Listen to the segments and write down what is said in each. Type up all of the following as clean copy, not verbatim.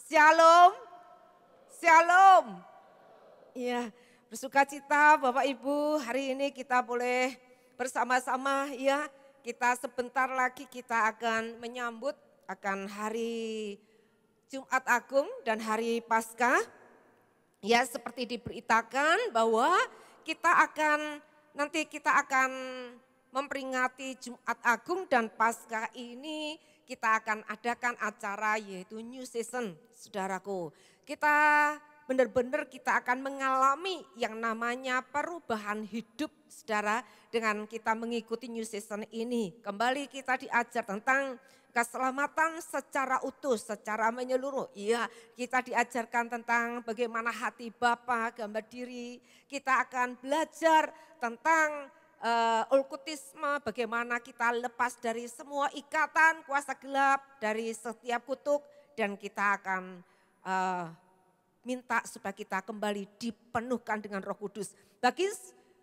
Shalom, shalom. Ya, bersukacita Bapak Ibu, hari ini kita boleh bersama-sama ya. Kita sebentar lagi kita akan menyambut akan hari Jumat Agung dan hari Paskah. Ya, seperti diberitakan bahwa nanti kita akan memperingati Jumat Agung dan Paskah ini kita akan adakan acara yaitu New Season, saudaraku. Kita benar-benar kita akan mengalami yang namanya perubahan hidup, saudara, dengan kita mengikuti New Season ini. Kembali kita diajar tentang keselamatan secara utuh, secara menyeluruh. Iya, kita diajarkan tentang bagaimana hati Bapa, gambar diri. Kita akan belajar tentang okkultisme, bagaimana kita lepas dari semua ikatan kuasa gelap, dari setiap kutuk, dan kita akan minta supaya kita kembali dipenuhkan dengan Roh Kudus. Bagi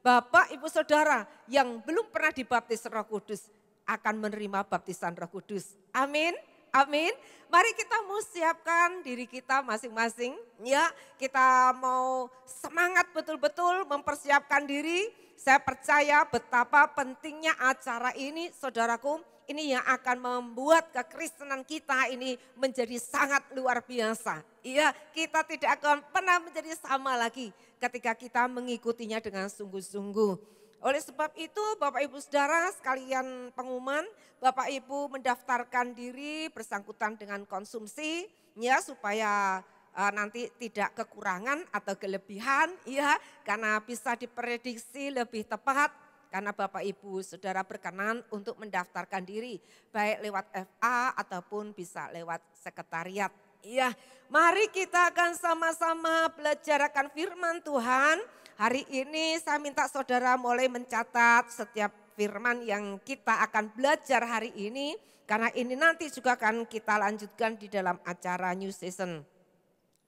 Bapak, Ibu, Saudara yang belum pernah dibaptis Roh Kudus akan menerima baptisan Roh Kudus. Amin. Amin. Mari kita mau siapkan diri kita masing-masing. Ya, kita mau semangat betul-betul mempersiapkan diri. Saya percaya betapa pentingnya acara ini, saudaraku. Ini yang akan membuat kekristenan kita ini menjadi sangat luar biasa. Iya, kita tidak akan pernah menjadi sama lagi ketika kita mengikutinya dengan sungguh-sungguh. Oleh sebab itu Bapak Ibu Saudara sekalian pengumuman, Bapak Ibu mendaftarkan diri bersangkutan dengan konsumsi ya supaya nanti tidak kekurangan atau kelebihan ya, karena bisa diprediksi lebih tepat karena Bapak Ibu Saudara berkenan untuk mendaftarkan diri baik lewat FA ataupun bisa lewat sekretariat. Iya, mari kita akan sama-sama belajar akan firman Tuhan. Hari ini saya minta saudara mulai mencatat setiap firman yang kita akan belajar hari ini. Karena ini nanti juga akan kita lanjutkan di dalam acara New Season.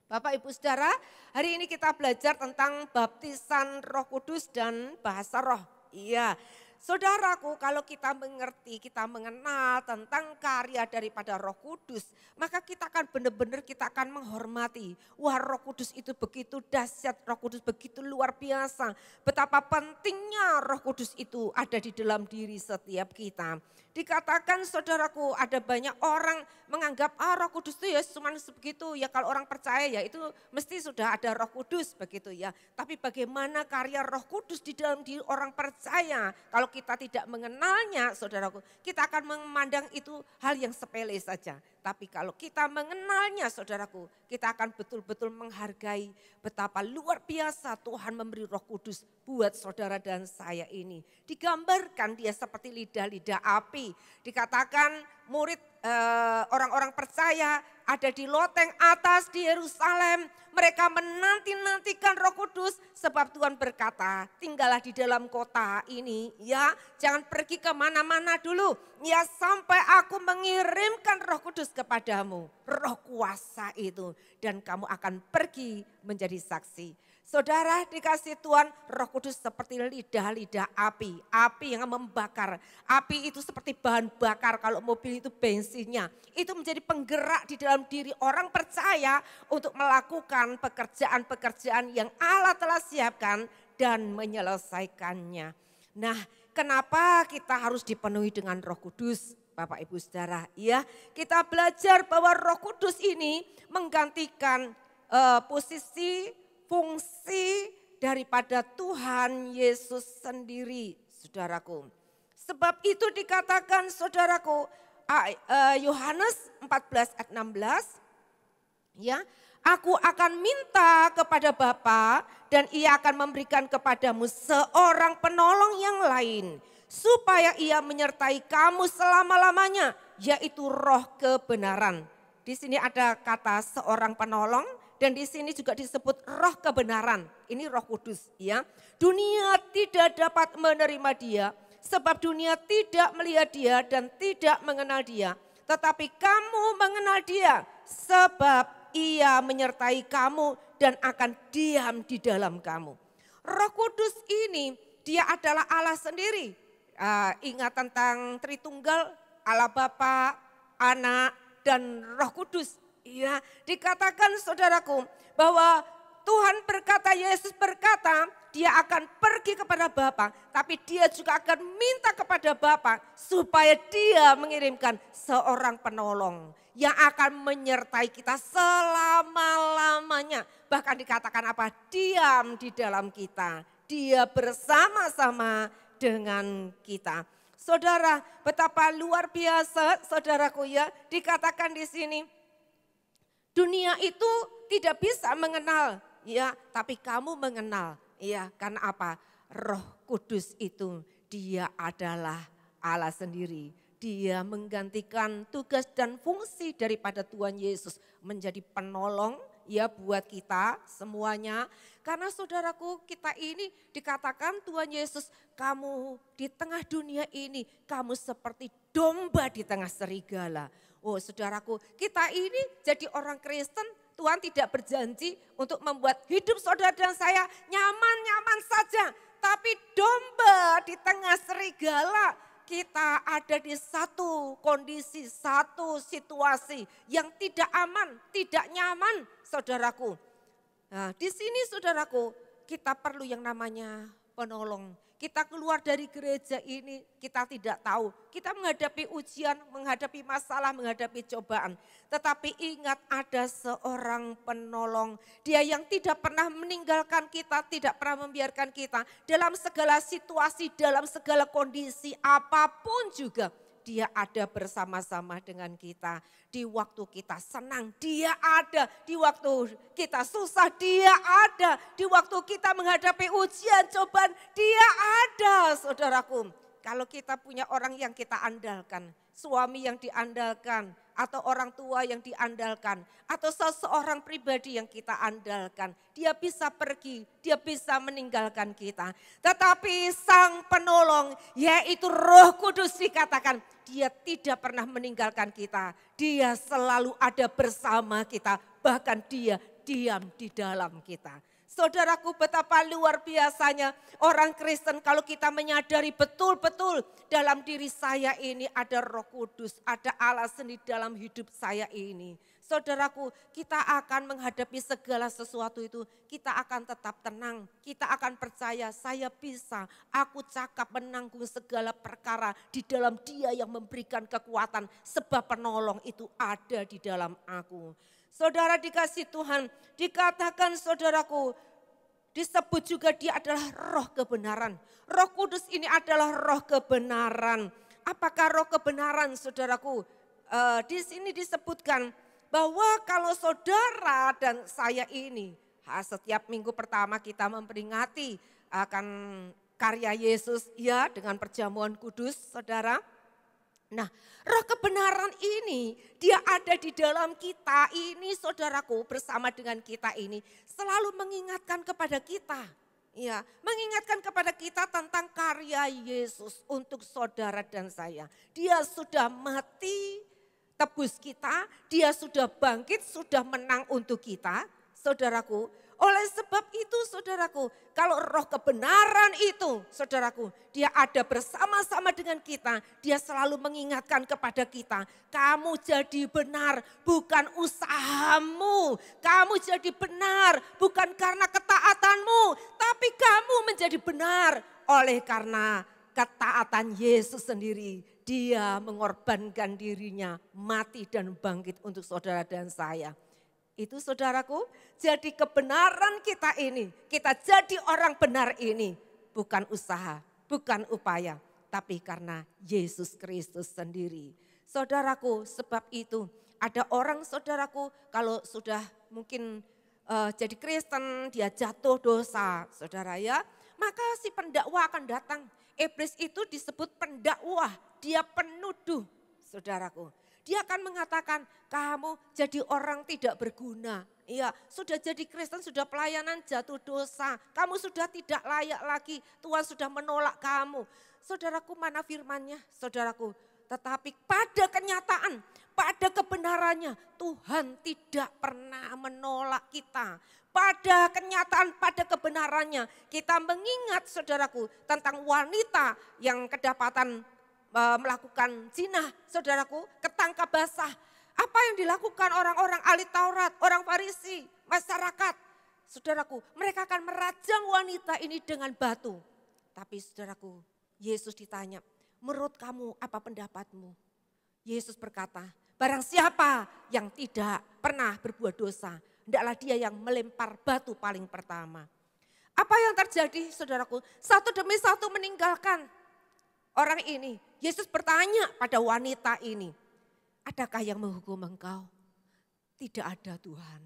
Bapak Ibu Saudara, hari ini kita belajar tentang baptisan Roh Kudus dan bahasa roh. Iya. Saudaraku, kalau kita mengerti, kita mengenal tentang karya daripada Roh Kudus, maka kita akan benar-benar kita akan menghormati. Wah, Roh Kudus itu begitu dahsyat, Roh Kudus begitu luar biasa. Betapa pentingnya Roh Kudus itu ada di dalam diri setiap kita. Dikatakan saudaraku, ada banyak orang menganggap Roh Kudus itu ya cuma sebegitu. Ya kalau orang percaya ya itu mesti sudah ada Roh Kudus begitu ya. Tapi bagaimana karya Roh Kudus di dalam diri orang percaya? Kalau kita tidak mengenalnya saudaraku, kita akan memandang itu hal yang sepele saja. Tapi kalau kita mengenalnya saudaraku, kita akan betul-betul menghargai betapa luar biasa Tuhan memberi Roh Kudus buat saudara dan saya ini. Digambarkan dia seperti lidah-lidah api. Dikatakan murid orang-orang percaya ada di loteng atas di Yerusalem. Mereka menanti-nantikan Roh Kudus sebab Tuhan berkata, tinggallah di dalam kota ini ya, jangan pergi kemana-mana dulu. Ya sampai aku mengirimkan Roh Kudus kepadamu, roh kuasa itu. Dan kamu akan pergi menjadi saksi. Saudara dikasih Tuhan, Roh Kudus seperti lidah-lidah api. Api yang membakar. Api itu seperti bahan bakar kalau mobil itu bensinnya. Itu menjadi penggerak di dalam diri orang percaya untuk melakukan pekerjaan-pekerjaan yang Allah telah siapkan dan menyelesaikannya. Nah, kenapa kita harus dipenuhi dengan Roh Kudus? Bapak Ibu Saudara, ya, kita belajar bahwa Roh Kudus ini menggantikan posisi fungsi daripada Tuhan Yesus sendiri, saudaraku. Sebab itu dikatakan saudaraku, Yohanes 14 ayat 16, ya, aku akan minta kepada Bapa dan ia akan memberikan kepadamu seorang penolong yang lain, supaya ia menyertai kamu selama-lamanya, yaitu Roh kebenaran. Di sini ada kata seorang penolong. Dan di sini juga disebut roh kebenaran. Ini Roh Kudus ya. Dunia tidak dapat menerima dia. Sebab dunia tidak melihat dia dan tidak mengenal dia. Tetapi kamu mengenal dia. Sebab ia menyertai kamu dan akan diam di dalam kamu. Roh Kudus ini dia adalah Allah sendiri. Ingat tentang Tritunggal, Allah Bapa, Anak dan Roh Kudus. Iya, dikatakan saudaraku bahwa Tuhan berkata, Yesus berkata, dia akan pergi kepada Bapa, tapi dia juga akan minta kepada Bapa supaya dia mengirimkan seorang penolong yang akan menyertai kita selama-lamanya. Bahkan dikatakan apa? Diam di dalam kita. Dia bersama-sama dengan kita. Saudara, betapa luar biasa saudaraku ya, dikatakan di sini. Dunia itu tidak bisa mengenal, ya, tapi kamu mengenal, ya, karena apa? Roh Kudus itu dia adalah Allah sendiri. Dia menggantikan tugas dan fungsi daripada Tuhan Yesus menjadi penolong ya buat kita semuanya. Karena saudaraku, kita ini dikatakan Tuhan Yesus, kamu di tengah dunia ini kamu seperti domba di tengah serigala. Oh saudaraku, kita ini jadi orang Kristen, Tuhan tidak berjanji untuk membuat hidup saudara dan saya nyaman-nyaman saja. Tapi domba di tengah serigala, kita ada di satu kondisi, satu situasi yang tidak aman, tidak nyaman saudaraku. Nah, di sini saudaraku, kita perlu yang namanya penolong. Kita keluar dari gereja ini, kita tidak tahu. Kita menghadapi ujian, menghadapi masalah, menghadapi cobaan. Tetapi ingat ada seorang penolong. Dia yang tidak pernah meninggalkan kita, tidak pernah membiarkan kita. Dalam segala situasi, dalam segala kondisi, apapun juga. Dia ada bersama-sama dengan kita. Di waktu kita senang, dia ada. Di waktu kita susah, dia ada. Di waktu kita menghadapi ujian, cobaan, dia ada, saudaraku. Kalau kita punya orang yang kita andalkan, suami yang diandalkan, atau orang tua yang diandalkan, atau seseorang pribadi yang kita andalkan, dia bisa pergi, dia bisa meninggalkan kita. Tetapi sang penolong, yaitu Roh Kudus dikatakan, dia tidak pernah meninggalkan kita. Dia selalu ada bersama kita, bahkan dia diam di dalam kita. Saudaraku, betapa luar biasanya orang Kristen kalau kita menyadari betul-betul dalam diri saya ini ada Roh Kudus, ada Allah sendiri dalam hidup saya ini. Saudaraku, kita akan menghadapi segala sesuatu itu, kita akan tetap tenang, kita akan percaya saya bisa, aku cakap menanggung segala perkara di dalam Dia yang memberikan kekuatan sebab penolong itu ada di dalam aku. Saudara dikasih Tuhan, dikatakan saudaraku, disebut juga dia adalah roh kebenaran. Roh Kudus ini adalah roh kebenaran. Apakah roh kebenaran saudaraku? Di sini disebutkan bahwa kalau saudara dan saya ini, setiap minggu pertama kita memperingati akan karya Yesus ya dengan perjamuan kudus saudara. Nah, roh kebenaran ini dia ada di dalam kita ini saudaraku, bersama dengan kita ini selalu mengingatkan kepada kita. Ya, mengingatkan kepada kita tentang karya Yesus untuk saudara dan saya. Dia sudah mati tebus kita, dia sudah bangkit, sudah menang untuk kita, saudaraku. Oleh sebab itu saudaraku, kalau roh kebenaran itu saudaraku, dia ada bersama-sama dengan kita, dia selalu mengingatkan kepada kita, kamu jadi benar bukan usahamu, kamu jadi benar bukan karena ketaatanmu, tapi kamu menjadi benar oleh karena ketaatan Yesus sendiri. Dia mengorbankan dirinya, mati dan bangkit untuk saudara dan saya. Itu saudaraku, jadi kebenaran kita ini, kita jadi orang benar ini bukan usaha, bukan upaya, tapi karena Yesus Kristus sendiri. Saudaraku, sebab itu ada orang saudaraku kalau sudah mungkin jadi Kristen, dia jatuh dosa, saudara ya, maka si pendakwa akan datang. Iblis itu disebut pendakwah, dia penuduh, saudaraku. Dia akan mengatakan, kamu jadi orang tidak berguna. Iya, sudah jadi Kristen, sudah pelayanan jatuh dosa. Kamu sudah tidak layak lagi, Tuhan sudah menolak kamu. Saudaraku, mana firman-Nya, saudaraku? Tetapi pada kenyataan, pada kebenarannya, Tuhan tidak pernah menolak kita. Pada kenyataan, pada kebenarannya, kita mengingat saudaraku tentang wanita yang kedapatan melakukan zina, saudaraku, ketangkap basah. Apa yang dilakukan orang-orang ahli Taurat, orang Farisi, masyarakat. Saudaraku, mereka akan merajang wanita ini dengan batu. Tapi saudaraku, Yesus ditanya, menurut kamu apa pendapatmu? Yesus berkata, barang siapa yang tidak pernah berbuat dosa, hendaklah dia yang melempar batu paling pertama. Apa yang terjadi saudaraku? Satu demi satu meninggalkan orang ini. Yesus bertanya pada wanita ini, adakah yang menghukum engkau? Tidak ada Tuhan.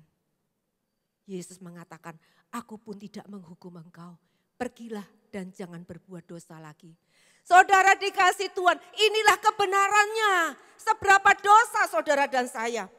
Yesus mengatakan, aku pun tidak menghukum engkau. Pergilah dan jangan berbuat dosa lagi. Saudara dikasih Tuhan, inilah kebenarannya. Seberapa dosa saudara dan saya.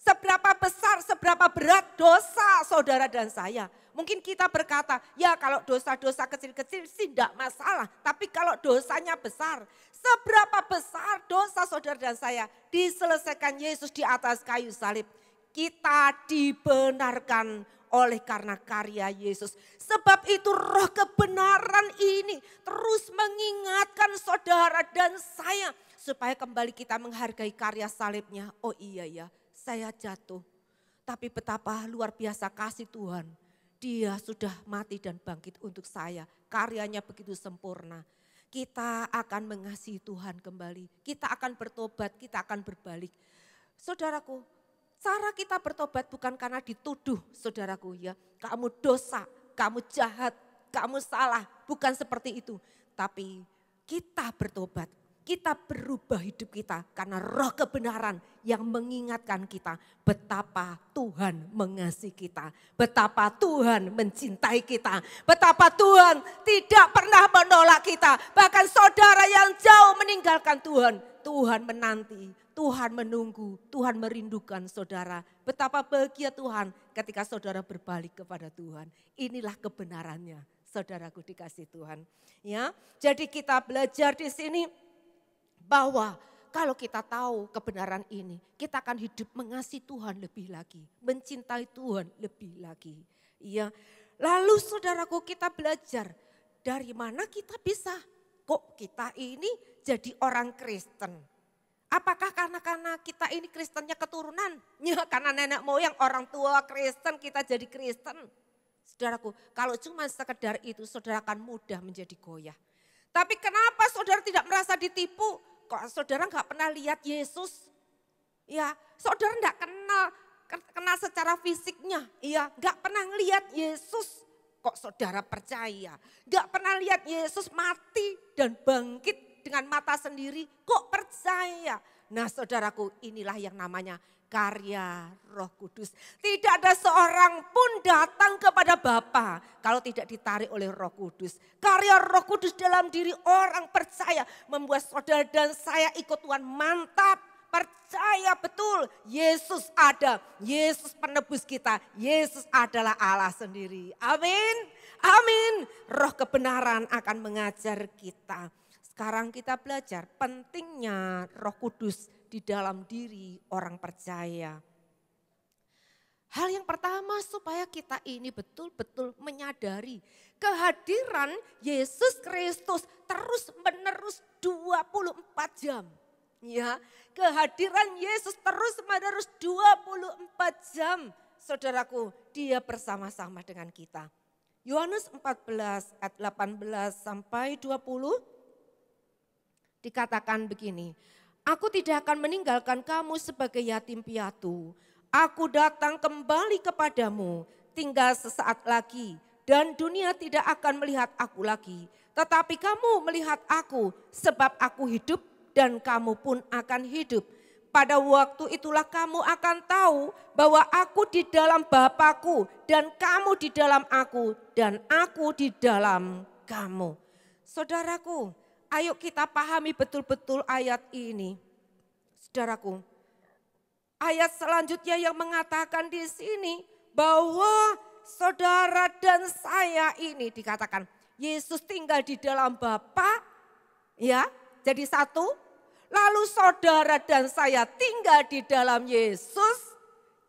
Seberapa besar, seberapa berat dosa saudara dan saya. Mungkin kita berkata, ya kalau dosa-dosa kecil-kecil sih tidak masalah. Tapi kalau dosanya besar, seberapa besar dosa saudara dan saya diselesaikan Yesus di atas kayu salib. Kita dibenarkan oleh karena karya Yesus. Sebab itu roh kebenaran ini terus mengingatkan saudara dan saya. Supaya kembali kita menghargai karya salibnya. Oh iya ya, saya jatuh. Tapi betapa luar biasa kasih Tuhan. Dia sudah mati dan bangkit untuk saya. Karyanya begitu sempurna. Kita akan mengasihi Tuhan kembali. Kita akan bertobat, kita akan berbalik. Saudaraku, cara kita bertobat bukan karena dituduh, saudaraku ya. Kamu dosa, kamu jahat, kamu salah. Bukan seperti itu. Tapi kita bertobat. Kita berubah hidup kita karena roh kebenaran yang mengingatkan kita betapa Tuhan mengasihi kita. Betapa Tuhan mencintai kita. Betapa Tuhan tidak pernah menolak kita. Bahkan saudara yang jauh meninggalkan Tuhan. Tuhan menanti, Tuhan menunggu, Tuhan merindukan saudara. Betapa bahagia Tuhan ketika saudara berbalik kepada Tuhan. Inilah kebenarannya, saudaraku dikasih Tuhan. Ya, jadi kita belajar di sini bahwa kalau kita tahu kebenaran ini, kita akan hidup mengasihi Tuhan lebih lagi, mencintai Tuhan lebih lagi. Ya, lalu saudaraku kita belajar dari mana kita bisa kok kita ini jadi orang Kristen. Apakah karena kita ini Kristennya keturunan? Ya, karena nenek moyang orang tua Kristen kita jadi Kristen. Saudaraku, kalau cuma sekedar itu saudara akan mudah menjadi goyah. Tapi kenapa saudara tidak merasa ditipu? Kok saudara nggak pernah lihat Yesus? Ya, saudara nggak kenal secara fisiknya. Ya, nggak pernah lihat Yesus. Kok saudara percaya? Nggak pernah lihat Yesus mati dan bangkit dengan mata sendiri. Kok percaya? Nah saudaraku, inilah yang namanya karya Roh Kudus. Tidak ada seorang pun datang kepada Bapa kalau tidak ditarik oleh Roh Kudus. Karya Roh Kudus dalam diri orang percaya membuat saudara dan saya ikut Tuhan mantap. Percaya betul Yesus ada, Yesus penebus kita, Yesus adalah Allah sendiri. Amin, amin. Roh kebenaran akan mengajar kita. Sekarang kita belajar pentingnya Roh Kudus di dalam diri orang percaya. Hal yang pertama supaya kita ini betul-betul menyadari kehadiran Yesus Kristus terus menerus 24 jam. Ya, kehadiran Yesus terus menerus 24 jam. Saudaraku, dia bersama-sama dengan kita. Yohanes 14 ayat 18 sampai 20 dikatakan begini. Aku tidak akan meninggalkan kamu sebagai yatim piatu. Aku datang kembali kepadamu, tinggal sesaat lagi. Dan dunia tidak akan melihat aku lagi. Tetapi kamu melihat aku, sebab aku hidup dan kamu pun akan hidup. Pada waktu itulah kamu akan tahu bahwa aku di dalam Bapa-Ku dan kamu di dalam aku dan aku di dalam kamu. Saudaraku, ayo kita pahami betul-betul ayat ini. Saudaraku, ayat selanjutnya yang mengatakan di sini bahwa saudara dan saya ini dikatakan Yesus tinggal di dalam Bapa, ya, jadi satu. Lalu saudara dan saya tinggal di dalam Yesus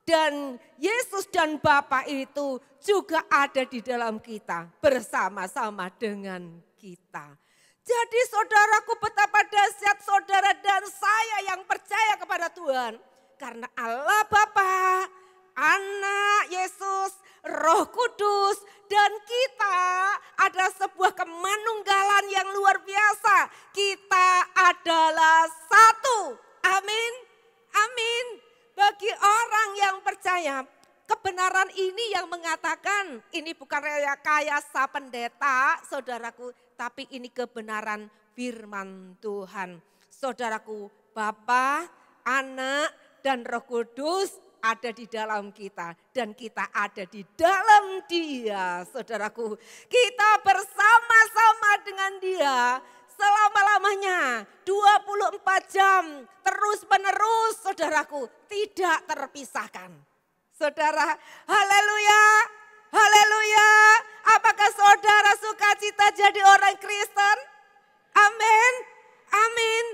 dan Yesus dan Bapa itu juga ada di dalam kita bersama-sama dengan kita. Jadi saudaraku, betapa dahsyat saudara dan saya yang percaya kepada Tuhan. Karena Allah Bapa, Anak Yesus, Roh Kudus, dan kita ada sebuah kemanunggalan yang luar biasa. Kita adalah satu. Amin. Amin. Bagi orang yang percaya, kebenaran ini yang mengatakan ini bukan rekayasa pendeta, saudaraku, tapi ini kebenaran firman Tuhan. Saudaraku, Bapa, Anak, dan Roh Kudus ada di dalam kita dan kita ada di dalam Dia, saudaraku. Kita bersama-sama dengan Dia selama-lamanya 24 jam terus-menerus, saudaraku, tidak terpisahkan. Saudara, haleluya, haleluya. Apakah saudara sukacita jadi orang Kristen? Amin, amin.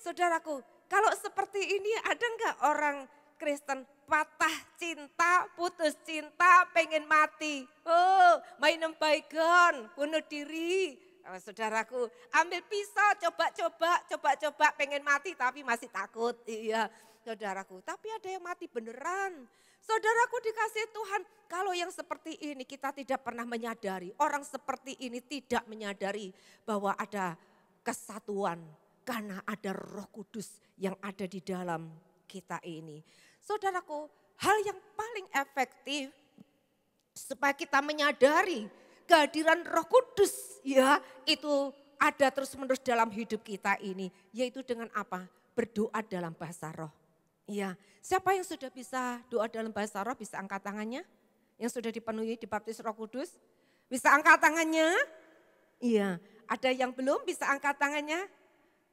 Saudaraku, kalau seperti ini ada enggak orang Kristen patah cinta, putus cinta, pengen mati? Oh, main baygon, bunuh diri. Oh, saudaraku, ambil pisau, coba-coba, pengen mati tapi masih takut. Iya, saudaraku. Tapi ada yang mati beneran. Saudaraku dikasih Tuhan, kalau yang seperti ini kita tidak pernah menyadari. Orang seperti ini tidak menyadari bahwa ada kesatuan. Karena ada Roh Kudus yang ada di dalam kita ini. Saudaraku, hal yang paling efektif supaya kita menyadari kehadiran Roh Kudus, ya, itu ada terus-menerus dalam hidup kita ini, yaitu dengan apa? Berdoa dalam bahasa roh. Ya, siapa yang sudah bisa doa dalam bahasa roh bisa angkat tangannya? Yang sudah dipenuhi dibaptis Roh Kudus? Bisa angkat tangannya? Iya, ada yang belum bisa angkat tangannya?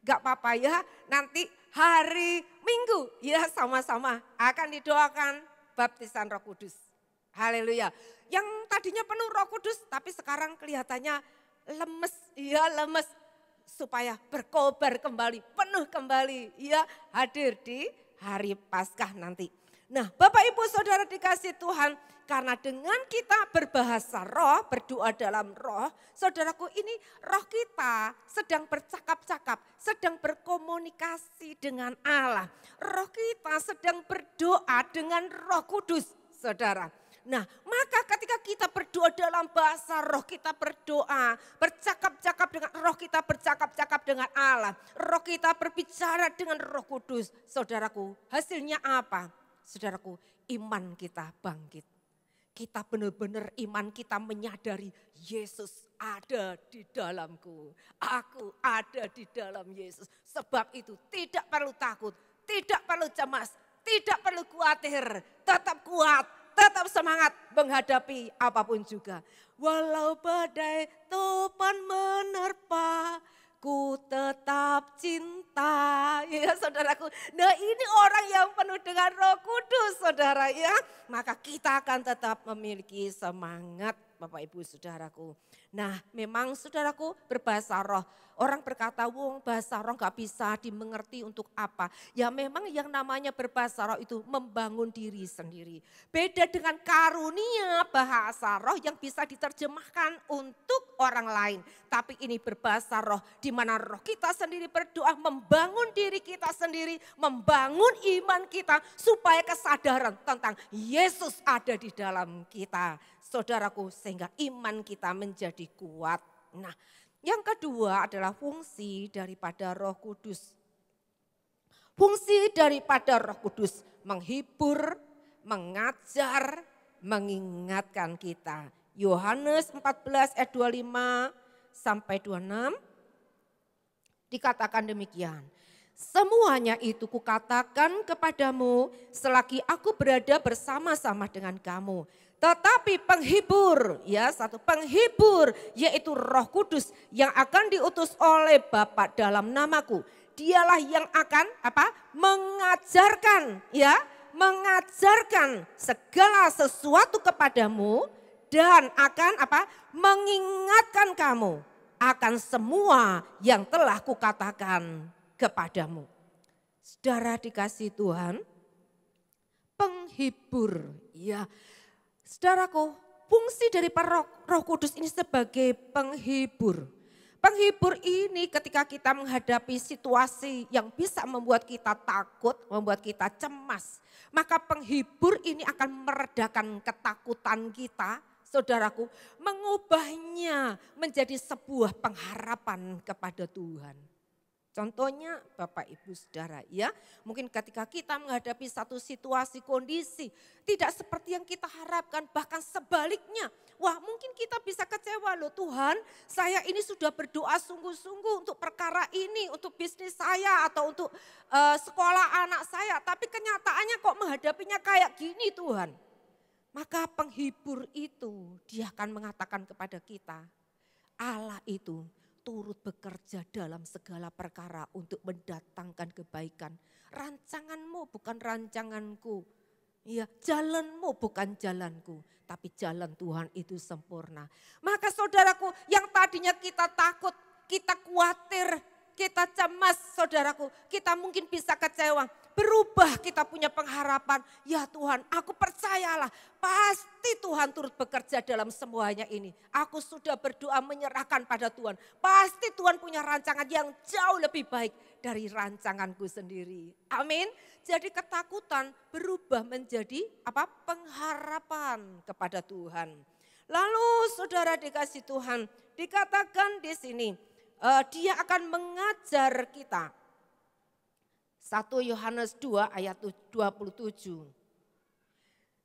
Gak apa-apa ya, nanti hari Minggu ya sama-sama akan didoakan baptisan Roh Kudus. Haleluya. Yang tadinya penuh Roh Kudus tapi sekarang kelihatannya lemes, ya lemes. Supaya berkobar kembali, penuh kembali, ya hadir di hari Paskah nanti. Nah, Bapak Ibu Saudara dikasih Tuhan, karena dengan kita berbahasa roh, berdoa dalam roh, saudaraku, ini roh kita sedang bercakap-cakap, sedang berkomunikasi dengan Allah. Roh kita sedang berdoa dengan Roh Kudus, saudara. Nah, maka ketika kita berdoa dalam bahasa roh, kita berdoa, bercakap-cakap dengan roh, kita bercakap-cakap dengan Allah. Roh kita berbicara dengan Roh Kudus, saudaraku. Hasilnya apa? Saudaraku, iman kita bangkit. Kita benar-benar iman kita menyadari Yesus ada di dalamku. Aku ada di dalam Yesus. Sebab itu tidak perlu takut, tidak perlu cemas, tidak perlu khawatir. Tetap kuat, tetap semangat menghadapi apapun juga. Walau badai topan menerpa, ku tetap cinta, ya saudaraku. Nah ini orang yang penuh dengan Roh Kudus, saudara ya. Maka kita akan tetap memiliki semangat, Bapak Ibu Saudaraku. Nah memang saudaraku berbahasa roh. Orang berkata, wong bahasa roh gak bisa dimengerti untuk apa. Ya memang yang namanya berbahasa roh itu membangun diri sendiri. Beda dengan karunia bahasa roh yang bisa diterjemahkan untuk orang lain. Tapi ini berbahasa roh di mana roh kita sendiri berdoa membangun diri kita sendiri. Membangun iman kita supaya kesadaran tentang Yesus ada di dalam kita. Saudaraku, sehingga iman kita menjadi kuat. Nah, yang kedua adalah fungsi daripada Roh Kudus. Fungsi daripada Roh Kudus menghibur, mengajar, mengingatkan kita. Yohanes 14 ayat 25 sampai 26 dikatakan demikian. Semuanya itu kukatakan kepadamu selagi aku berada bersama-sama dengan kamu. Tetapi penghibur, ya satu penghibur yaitu Roh Kudus yang akan diutus oleh Bapa dalam namaku. Dialah yang akan mengajarkan, ya, mengajarkan segala sesuatu kepadamu dan akan mengingatkan kamu akan semua yang telah kukatakan kepadamu. Saudara dikasih Tuhan, penghibur, ya. Saudaraku, fungsi dari Roh Kudus ini sebagai penghibur. Penghibur ini ketika kita menghadapi situasi yang bisa membuat kita takut, membuat kita cemas. Maka penghibur ini akan meredakan ketakutan kita, saudaraku. Mengubahnya menjadi sebuah pengharapan kepada Tuhan. Contohnya Bapak Ibu Saudara ya, mungkin ketika kita menghadapi satu situasi kondisi tidak seperti yang kita harapkan, bahkan sebaliknya. Wah mungkin kita bisa kecewa loh, Tuhan saya ini sudah berdoa sungguh-sungguh untuk perkara ini, untuk bisnis saya atau untuk sekolah anak saya. Tapi kenyataannya kok menghadapinya kayak gini Tuhan. Maka penghibur itu dia akan mengatakan kepada kita, Allah itu turut bekerja dalam segala perkara untuk mendatangkan kebaikan. Rancanganmu bukan rancanganku. Ya, jalanmu bukan jalanku, tapi jalan Tuhan itu sempurna. Maka saudaraku, yang tadinya kita takut, kita khawatir, kita cemas, saudaraku, kita mungkin bisa kecewa. Berubah kita punya pengharapan, ya Tuhan aku percayalah pasti Tuhan turut bekerja dalam semuanya ini. Aku sudah berdoa menyerahkan pada Tuhan. Pasti Tuhan punya rancangan yang jauh lebih baik dari rancanganku sendiri. Amin. Jadi ketakutan berubah menjadi apa? Pengharapan kepada Tuhan. Lalu saudara dikasih Tuhan, dikatakan di sini dia akan mengajar kita. 1 Yohanes 2 ayat 27.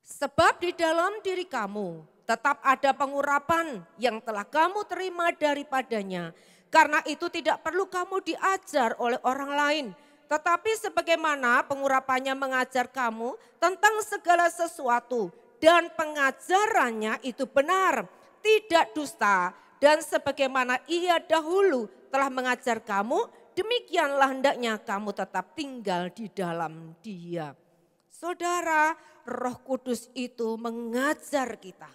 Sebab di dalam diri kamu tetap ada pengurapan yang telah kamu terima daripadanya. Karena itu tidak perlu kamu diajar oleh orang lain. Tetapi sebagaimana pengurapannya mengajar kamu tentang segala sesuatu. Dan pengajarannya itu benar, tidak dusta. Dan sebagaimana ia dahulu telah mengajar kamu, demikianlah hendaknya kamu tetap tinggal di dalam Dia. Saudara, Roh Kudus itu mengajar kita.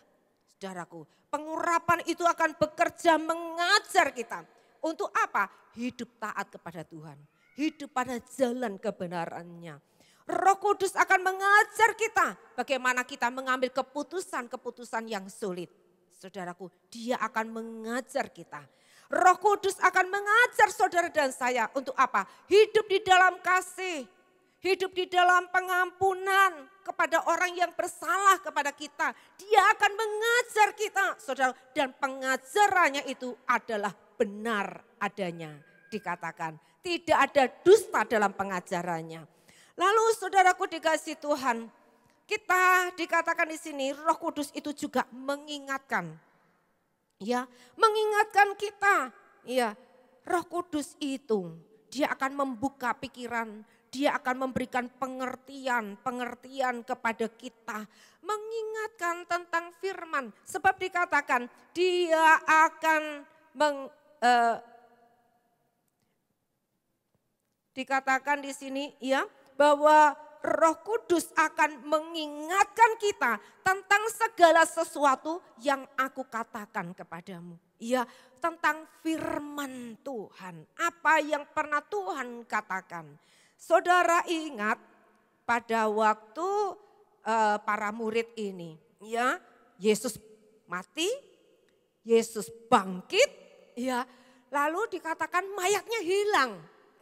Saudaraku, pengurapan itu akan bekerja mengajar kita. Untuk apa? Hidup taat kepada Tuhan. Hidup pada jalan kebenarannya. Roh Kudus akan mengajar kita bagaimana kita mengambil keputusan-keputusan yang sulit. Saudaraku, Dia akan mengajar kita. Roh Kudus akan mengajar saudara dan saya untuk apa? Hidup di dalam kasih, hidup di dalam pengampunan kepada orang yang bersalah kepada kita. Dia akan mengajar kita, saudara, dan pengajarannya itu adalah benar adanya. Dikatakan tidak ada dusta dalam pengajarannya. Lalu saudaraku dikasih Tuhan, kita dikatakan di sini Roh Kudus itu juga mengingatkan. Ya, mengingatkan kita. Ya, Roh Kudus itu dia akan membuka pikiran, dia akan memberikan pengertian kepada kita, mengingatkan tentang firman. Sebab dikatakan dia akan dikatakan di sini ya bahwa Roh Kudus akan mengingatkan kita tentang segala sesuatu yang aku katakan kepadamu. Ya, tentang firman Tuhan. Apa yang pernah Tuhan katakan. Saudara ingat pada waktu para murid ini. Ya, Yesus mati, Yesus bangkit. Ya, lalu dikatakan mayatnya hilang.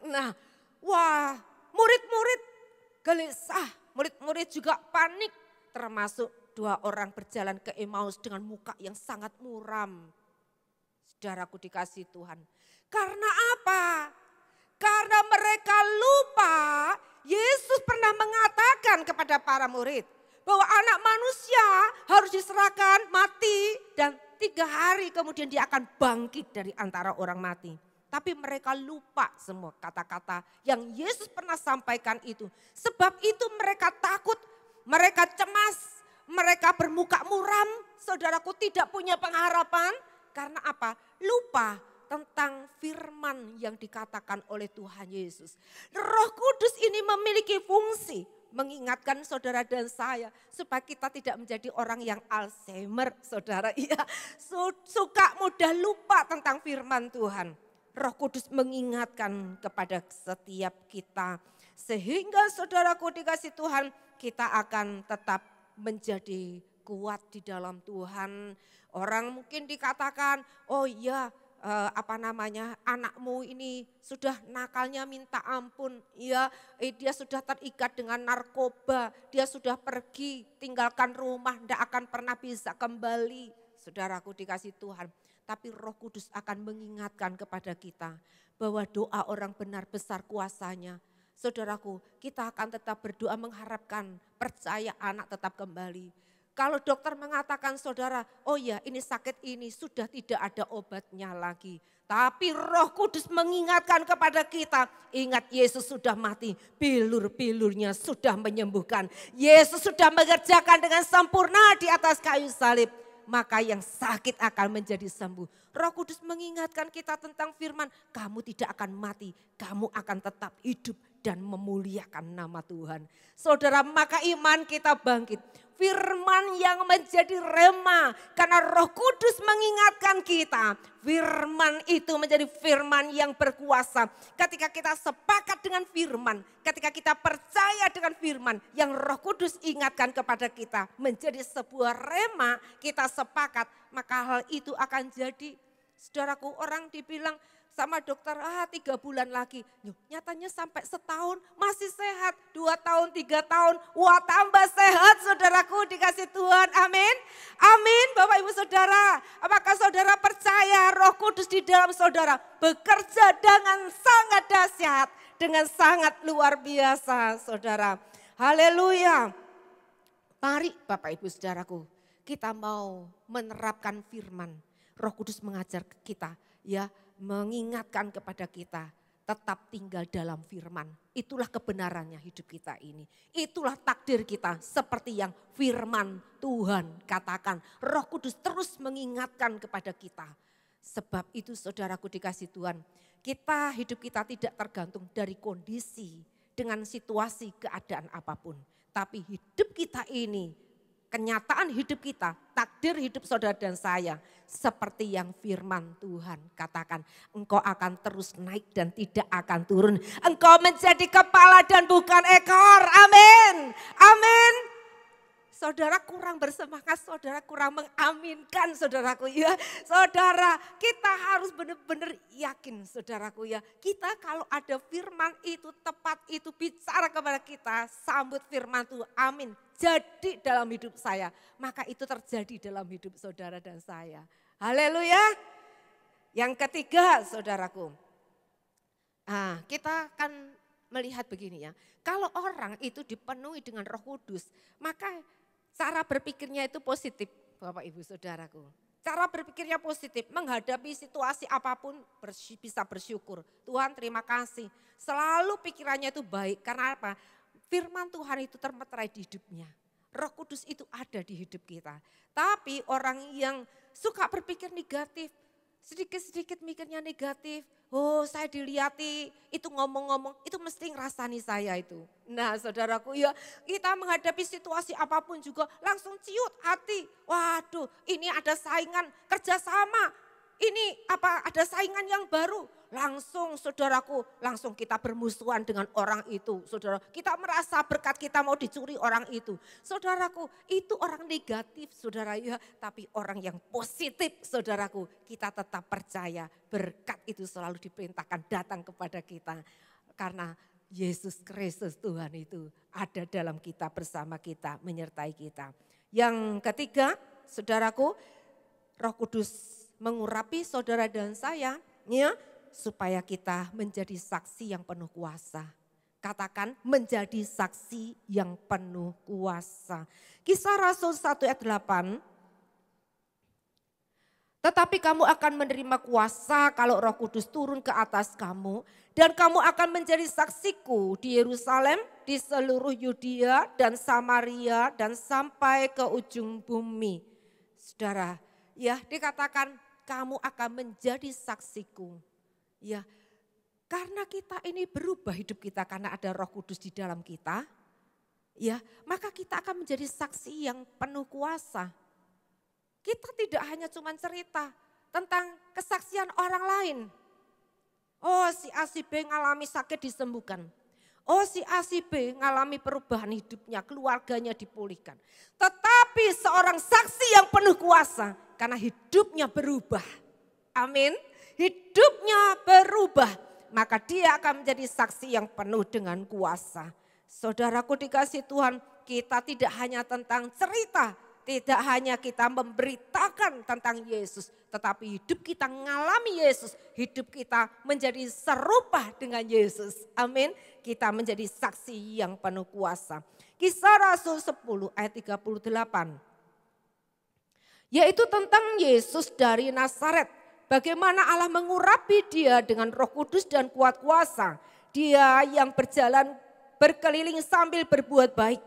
Nah, wah murid-murid gelisah, murid-murid juga panik, termasuk 2 orang berjalan ke Emmaus dengan muka yang sangat muram. Saudaraku dikasih Tuhan. Karena apa? Karena mereka lupa Yesus pernah mengatakan kepada para murid bahwa anak manusia harus diserahkan mati dan 3 hari kemudian dia akan bangkit dari antara orang mati. Tapi mereka lupa semua kata-kata yang Yesus pernah sampaikan itu. Sebab itu mereka takut, mereka cemas, mereka bermuka muram. Saudaraku tidak punya pengharapan. Karena apa? Lupa tentang firman yang dikatakan oleh Tuhan Yesus. Roh Kudus ini memiliki fungsi mengingatkan saudara dan saya. Supaya kita tidak menjadi orang yang Alzheimer, saudara. Iya, suka mudah lupa tentang firman Tuhan. Roh Kudus mengingatkan kepada setiap kita. Sehingga saudaraku dikasih Tuhan, kita akan tetap menjadi kuat di dalam Tuhan. Orang mungkin dikatakan, oh iya anakmu ini sudah nakalnya minta ampun, ya, dia sudah terikat dengan narkoba, dia sudah pergi tinggalkan rumah, tidak akan pernah bisa kembali. Saudaraku dikasih Tuhan, tapi Roh Kudus akan mengingatkan kepada kita bahwa doa orang benar besar kuasanya. Saudaraku, kita akan tetap berdoa mengharapkan, percaya anak tetap kembali. Kalau dokter mengatakan saudara, oh ya ini sakit ini sudah tidak ada obatnya lagi. Tapi Roh Kudus mengingatkan kepada kita, ingat Yesus sudah mati, bilur-bilurnya sudah menyembuhkan. Yesus sudah mengerjakan dengan sempurna di atas kayu salib. Maka yang sakit akan menjadi sembuh. Roh Kudus mengingatkan kita tentang firman, kamu tidak akan mati, kamu akan tetap hidup dan memuliakan nama Tuhan. Saudara, maka iman kita bangkit. Firman yang menjadi rema karena Roh Kudus mengingatkan kita. Firman itu menjadi firman yang berkuasa. Ketika kita sepakat dengan firman, ketika kita percaya dengan firman yang Roh Kudus ingatkan kepada kita menjadi sebuah rema, kita sepakat, maka hal itu akan jadi. Saudaraku, orang dibilang sama dokter, 3 bulan lagi. Nyatanya sampai setahun masih sehat. 2 tahun, 3 tahun, wah tambah sehat saudaraku dikasih Tuhan. Amin. Amin Bapak Ibu Saudara. Apakah saudara percaya Roh Kudus di dalam saudara bekerja dengan sangat dahsyat. Dengan sangat luar biasa saudara. Haleluya. Mari Bapak Ibu Saudaraku, kita mau menerapkan firman. Roh Kudus mengajar kita, ya, mengingatkan kepada kita tetap tinggal dalam firman. Itulah kebenarannya hidup kita ini. Itulah takdir kita seperti yang firman Tuhan katakan. Roh Kudus terus mengingatkan kepada kita. Sebab itu saudaraku dikasih Tuhan, hidup kita tidak tergantung dari kondisi dengan situasi keadaan apapun. Tapi hidup kita ini, kenyataan hidup kita, takdir hidup saudara dan saya. Seperti yang firman Tuhan katakan. Engkau akan terus naik dan tidak akan turun. Engkau menjadi kepala dan bukan ekor. Amin. Amin. Saudara kurang bersemangat, saudara kurang mengaminkan saudaraku ya. Saudara, kita harus benar-benar yakin saudaraku ya. Kita kalau ada firman itu tepat, itu bicara kepada kita, sambut firman Tuhan. Amin. Jadi dalam hidup saya, maka itu terjadi dalam hidup saudara dan saya. Haleluya. Yang ketiga saudaraku, kita akan melihat begini ya. Kalau orang itu dipenuhi dengan Roh Kudus, maka cara berpikirnya itu positif Bapak Ibu Saudaraku. Cara berpikirnya positif, menghadapi situasi apapun bisa bersyukur. Tuhan terima kasih. Selalu pikirannya itu baik, karena apa? Firman Tuhan itu termeterai di hidupnya. Roh Kudus itu ada di hidup kita. Tapi orang yang suka berpikir negatif, sedikit-sedikit mikirnya negatif. Oh saya diliati, itu ngomong-ngomong, itu mesti ngerasani saya itu. Nah saudaraku ya, kita menghadapi situasi apapun juga langsung ciut hati. Waduh ini ada saingan kerjasama, ini ada saingan yang baru. Langsung saudaraku, langsung kita bermusuhan dengan orang itu. Saudara, kita merasa berkat kita mau dicuri orang itu. Saudaraku, itu orang negatif saudara ya. Tapi orang yang positif saudaraku, kita tetap percaya berkat itu selalu diperintahkan datang kepada kita. Karena Yesus Kristus Tuhan itu ada dalam kita, bersama kita, menyertai kita. Yang ketiga, saudaraku, Roh Kudus mengurapi saudara dan saya ya, supaya kita menjadi saksi yang penuh kuasa. Katakan menjadi saksi yang penuh kuasa. Kisah Rasul 1 ayat 8. Tetapi kamu akan menerima kuasa kalau Roh Kudus turun ke atas kamu. Dan kamu akan menjadi saksiku di Yerusalem, di seluruh Yudea dan Samaria dan sampai ke ujung bumi. Saudara, ya dikatakan kamu akan menjadi saksiku. Ya, karena kita ini berubah hidup kita karena ada Roh Kudus di dalam kita. Ya, maka kita akan menjadi saksi yang penuh kuasa. Kita tidak hanya cuma cerita tentang kesaksian orang lain. Oh si A si B ngalami sakit disembuhkan. Oh si A si B ngalami perubahan hidupnya, keluarganya dipulihkan. Tetapi seorang saksi yang penuh kuasa karena hidupnya berubah. Amin. hidupnya berubah, maka dia akan menjadi saksi yang penuh dengan kuasa. Saudaraku dikasih Tuhan, kita tidak hanya tentang cerita, tidak hanya kita memberitakan tentang Yesus, tetapi hidup kita mengalami Yesus, hidup kita menjadi serupa dengan Yesus. Amin. Kita menjadi saksi yang penuh kuasa. Kisah Rasul 10 ayat 38. Yaitu tentang Yesus dari Nazaret. Bagaimana Allah mengurapi dia dengan Roh Kudus dan kuat kuasa. Dia yang berjalan berkeliling sambil berbuat baik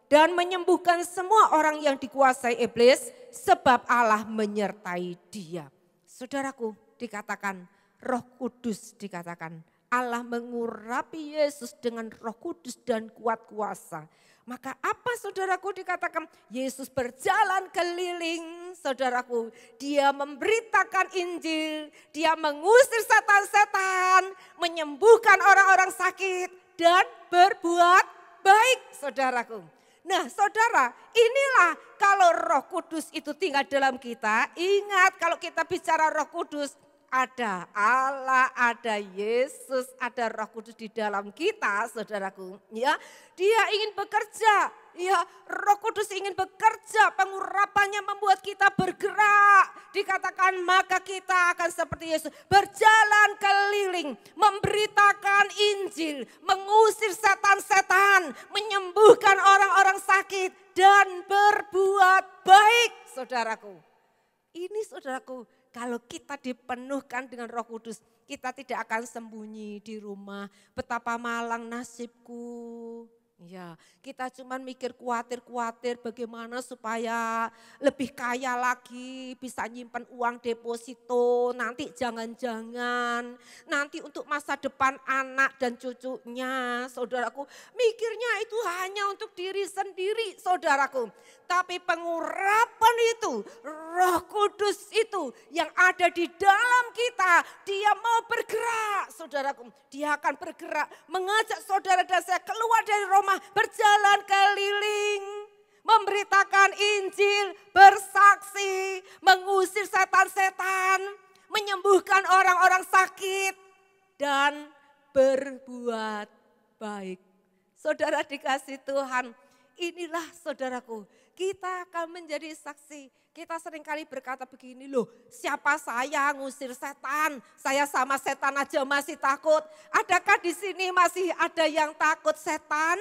dan menyembuhkan semua orang yang dikuasai iblis, sebab Allah menyertai dia. Saudaraku, dikatakan Roh Kudus, dikatakan Allah mengurapi Yesus dengan Roh Kudus dan kuat kuasa. Maka apa saudaraku dikatakan Yesus berjalan keliling, saudaraku. Dia memberitakan Injil, dia mengusir setan-setan, menyembuhkan orang-orang sakit dan berbuat baik, saudaraku. Nah saudara, inilah kalau Roh Kudus itu tinggal dalam kita. Ingat kalau kita bicara Roh Kudus, ada Allah, ada Yesus, ada Roh Kudus di dalam kita, saudaraku. Ya, dia ingin bekerja. Ya, Roh Kudus ingin bekerja, pengurapannya membuat kita bergerak. Dikatakan maka kita akan seperti Yesus, berjalan keliling, memberitakan Injil, mengusir setan-setan, menyembuhkan orang-orang sakit dan berbuat baik, saudaraku. Ini saudaraku, kalau kita dipenuhkan dengan Roh Kudus, kita tidak akan sembunyi di rumah. Betapa malang nasibku. Ya, kita cuma mikir khawatir bagaimana supaya lebih kaya lagi, bisa nyimpan uang deposito, nanti jangan-jangan, nanti untuk masa depan anak dan cucunya, saudaraku. Mikirnya itu hanya untuk diri sendiri, saudaraku. Tapi pengurapan itu, Roh Kudus itu yang ada di dalam kita, dia mau bergerak, saudaraku. Dia akan bergerak, mengajak saudara dan saya keluar dari rumah, berjalan keliling, memberitakan Injil, bersaksi, mengusir setan-setan, menyembuhkan orang-orang sakit, dan berbuat baik. Saudara dikasih Tuhan, inilah saudaraku, kita akan menjadi saksi. Kita seringkali berkata begini, loh siapa saya ngusir setan, saya sama setan aja masih takut. Adakah di sini masih ada yang takut setan?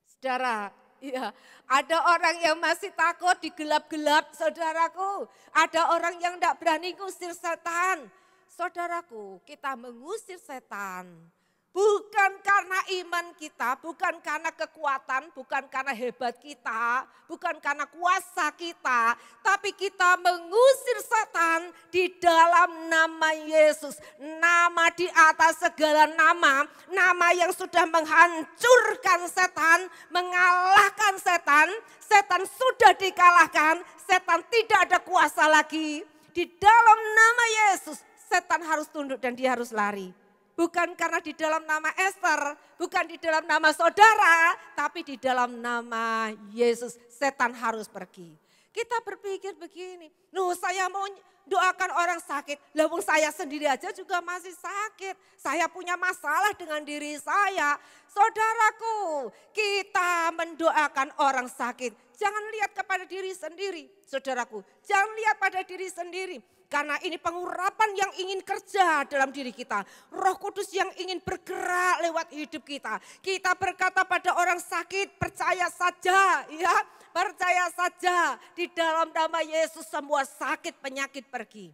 Saudara, ya, ada orang yang masih takut di gelap-gelap, saudaraku. Ada orang yang tidak berani ngusir setan. Saudaraku, kita mengusir setan bukan karena iman kita, bukan karena kekuatan, bukan karena hebat kita, bukan karena kuasa kita. Tapi kita mengusir setan di dalam nama Yesus. Nama di atas segala nama, nama yang sudah menghancurkan setan, mengalahkan setan. Setan sudah dikalahkan, setan tidak ada kuasa lagi. Di dalam nama Yesus, setan harus tunduk dan dia harus lari. Bukan karena di dalam nama Esther, bukan di dalam nama saudara, tapi di dalam nama Yesus setan harus pergi. Kita berpikir begini, loh saya mau doakan orang sakit, lah wong saya sendiri aja juga masih sakit. Saya punya masalah dengan diri saya. Saudaraku, kita mendoakan orang sakit. Jangan lihat kepada diri sendiri, saudaraku. Jangan lihat pada diri sendiri. Karena ini pengurapan yang ingin kerja dalam diri kita. Roh Kudus yang ingin bergerak lewat hidup kita. Kita berkata pada orang sakit, percaya saja ya. Percaya saja di dalam nama Yesus semua sakit penyakit pergi.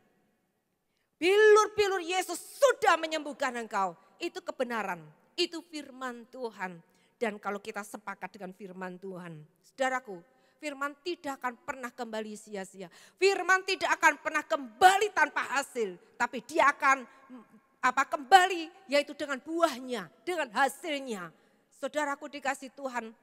Bilur-bilur Yesus sudah menyembuhkan engkau. Itu kebenaran, itu firman Tuhan. Dan kalau kita sepakat dengan firman Tuhan, saudaraku, firman tidak akan pernah kembali sia-sia. Firman tidak akan pernah kembali tanpa hasil. Tapi dia akan kembali yaitu dengan buahnya, dengan hasilnya. Saudaraku dikasih Tuhan,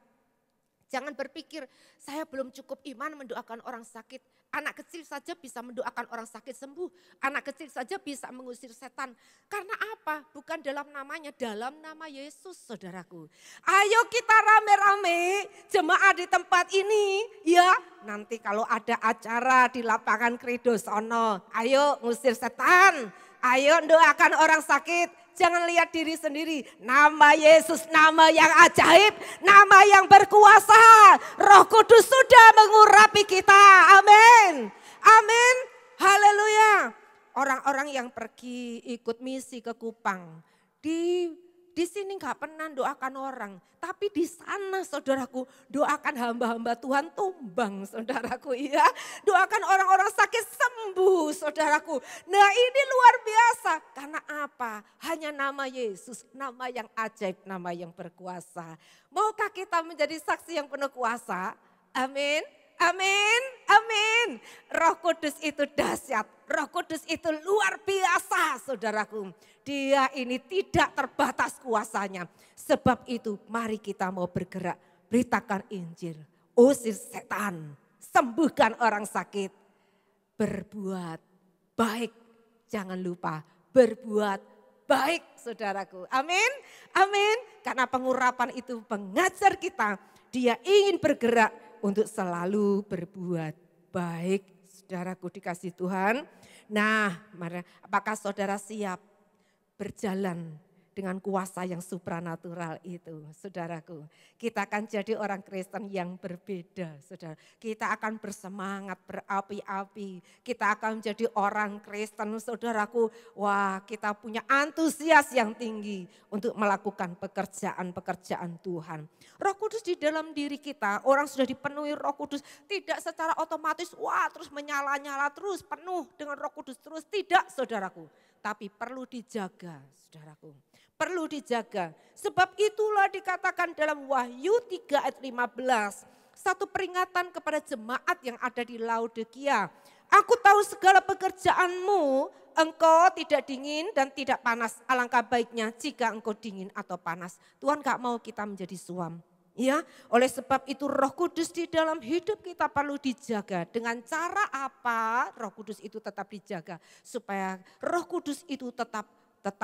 jangan berpikir saya belum cukup iman mendoakan orang sakit. Anak kecil saja bisa mendoakan orang sakit sembuh. Anak kecil saja bisa mengusir setan. Karena apa? Bukan dalam namanya, dalam nama Yesus, saudaraku. Ayo kita rame-rame jemaat di tempat ini ya nanti kalau ada acara di lapangan Kredo sono, ayo ngusir setan, ayo doakan orang sakit. Jangan lihat diri sendiri, nama Yesus nama yang ajaib, nama yang berkuasa. Roh Kudus sudah mengurapi kita, amin, amin, haleluya. Orang-orang yang pergi ikut misi ke Kupang, di sini nggak pernah doakan orang, tapi di sana saudaraku doakan hamba-hamba Tuhan tumbang saudaraku ya. Doakan orang-orang sakit sembuh saudaraku. Nah ini luar biasa, karena apa? Hanya nama Yesus, nama yang ajaib, nama yang berkuasa. Maukah kita menjadi saksi yang penuh kuasa? Amin. Amin, amin. Roh Kudus itu dahsyat, Roh Kudus itu luar biasa saudaraku. Dia ini tidak terbatas kuasanya. Sebab itu mari kita mau bergerak, beritakan Injil, usir setan, sembuhkan orang sakit. Berbuat baik, jangan lupa berbuat baik saudaraku. Amin, amin. Karena pengurapan itu mengajar kita, dia ingin bergerak untuk selalu berbuat baik. Saudaraku dikasih Tuhan. Nah, apakah saudara siap berjalan dengan kuasa yang supranatural itu, saudaraku? Kita akan jadi orang Kristen yang berbeda, saudara. Kita akan bersemangat, berapi-api. Kita akan menjadi orang Kristen, saudaraku. Wah, kita punya antusias yang tinggi untuk melakukan pekerjaan-pekerjaan Tuhan. Roh Kudus di dalam diri kita, orang sudah dipenuhi Roh Kudus, tidak secara otomatis, wah terus menyala-nyala terus, penuh dengan Roh Kudus terus. Tidak, saudaraku. Tapi perlu dijaga, saudaraku. Perlu dijaga. Sebab itulah dikatakan dalam Wahyu 3 ayat 15. Satu peringatan kepada jemaat yang ada di Laodikia. Aku tahu segala pekerjaanmu, engkau tidak dingin dan tidak panas. Alangkah baiknya jika engkau dingin atau panas. Tuhan gak mau kita menjadi suam. Ya, oleh sebab itu Roh Kudus di dalam hidup kita perlu dijaga. Dengan cara apa Roh Kudus itu tetap dijaga? Supaya Roh Kudus itu tetap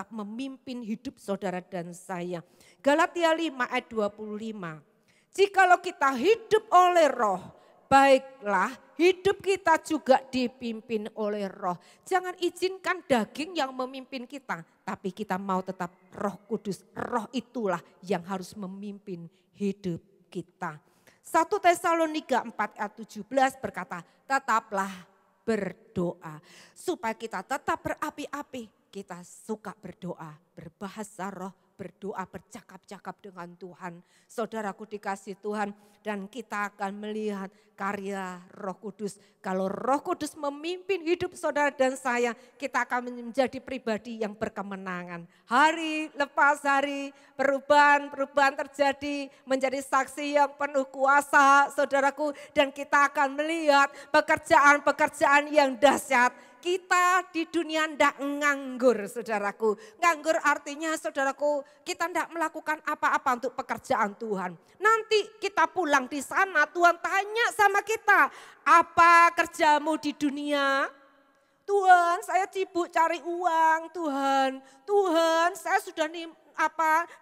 memimpin hidup saudara dan saya. Galatia 5 ayat 25. Jikalau kita hidup oleh Roh, baiklah hidup kita juga dipimpin oleh Roh. Jangan izinkan daging yang memimpin kita, tapi kita mau tetap Roh Kudus. Roh itulah yang harus memimpin hidup kita. 1 Tesalonika 4 ayat 17 berkata, tetaplah berdoa. Supaya kita tetap berapi-api, kita suka berdoa, berbahasa roh, berdoa, bercakap-cakap dengan Tuhan. Saudaraku dikasih Tuhan, dan kita akan melihat karya Roh Kudus. Kalau Roh Kudus memimpin hidup saudara dan saya, kita akan menjadi pribadi yang berkemenangan. Hari lepas hari, perubahan terjadi, menjadi saksi yang penuh kuasa saudaraku. Dan kita akan melihat pekerjaan-pekerjaan yang dahsyat. Kita di dunia tidak nganggur saudaraku. Nganggur artinya saudaraku kita tidak melakukan apa-apa untuk pekerjaan Tuhan. Nanti kita pulang di sana Tuhan tanya sama kita. Apa kerjamu di dunia? Tuhan saya sibuk cari uang Tuhan. Tuhan saya sudah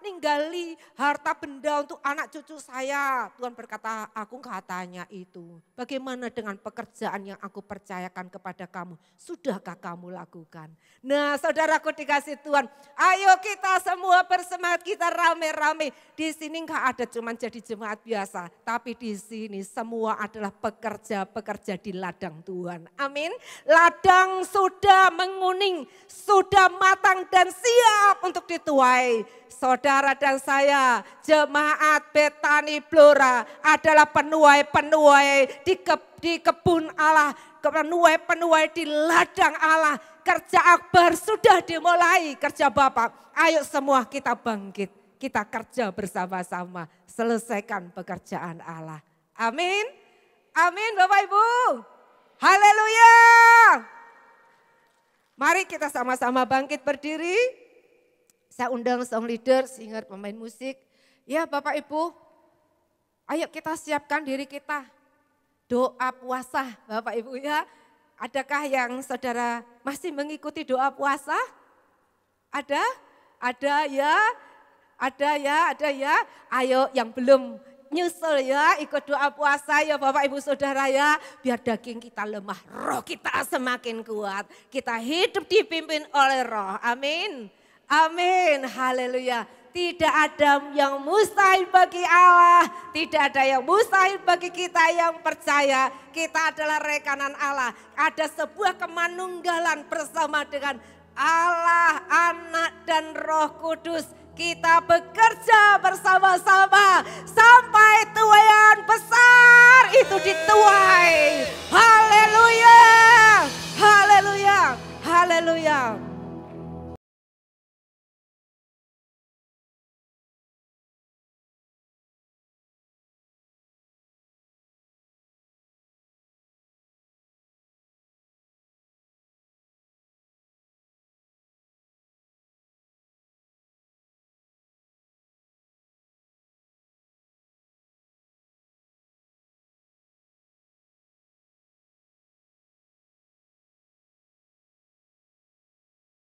ninggali harta benda untuk anak cucu saya. Tuhan berkata, aku nggak tanya itu. Bagaimana dengan pekerjaan yang aku percayakan kepada kamu? Sudahkah kamu lakukan? Nah saudaraku dikasih Tuhan, ayo kita semua bersemangat, kita rame-rame. Di sini nggak ada cuma jadi jemaat biasa, tapi di sini semua adalah pekerja-pekerja di ladang Tuhan. Amin. Ladang sudah menguning, sudah matang dan siap untuk dituai. Saudara dan saya, jemaat Betani Blora adalah penuai-penuai di kebun Allah, penuai-penuai di ladang Allah. Kerja akbar sudah dimulai, kerja Bapak. Ayo semua kita bangkit, kita kerja bersama-sama, selesaikan pekerjaan Allah. Amin, amin Bapak Ibu. Haleluya. Mari kita sama-sama bangkit berdiri. Saya undang song leader, singer, pemain musik. Ya Bapak Ibu, ayo kita siapkan diri kita. Doa puasa Bapak Ibu ya. Adakah yang saudara masih mengikuti doa puasa? Ada? Ada ya? Ada ya? Ada ya? Ayo yang belum nyusul ya, ikut doa puasa ya Bapak Ibu Saudara ya. Biar daging kita lemah, roh kita semakin kuat. Kita hidup dipimpin oleh roh, amin. Amin, haleluya. Tidak ada yang mustahil bagi Allah, tidak ada yang mustahil bagi kita yang percaya. Kita adalah rekanan Allah. Ada sebuah kemanunggalan bersama dengan Allah, Anak dan Roh Kudus. Kita bekerja bersama-sama sampai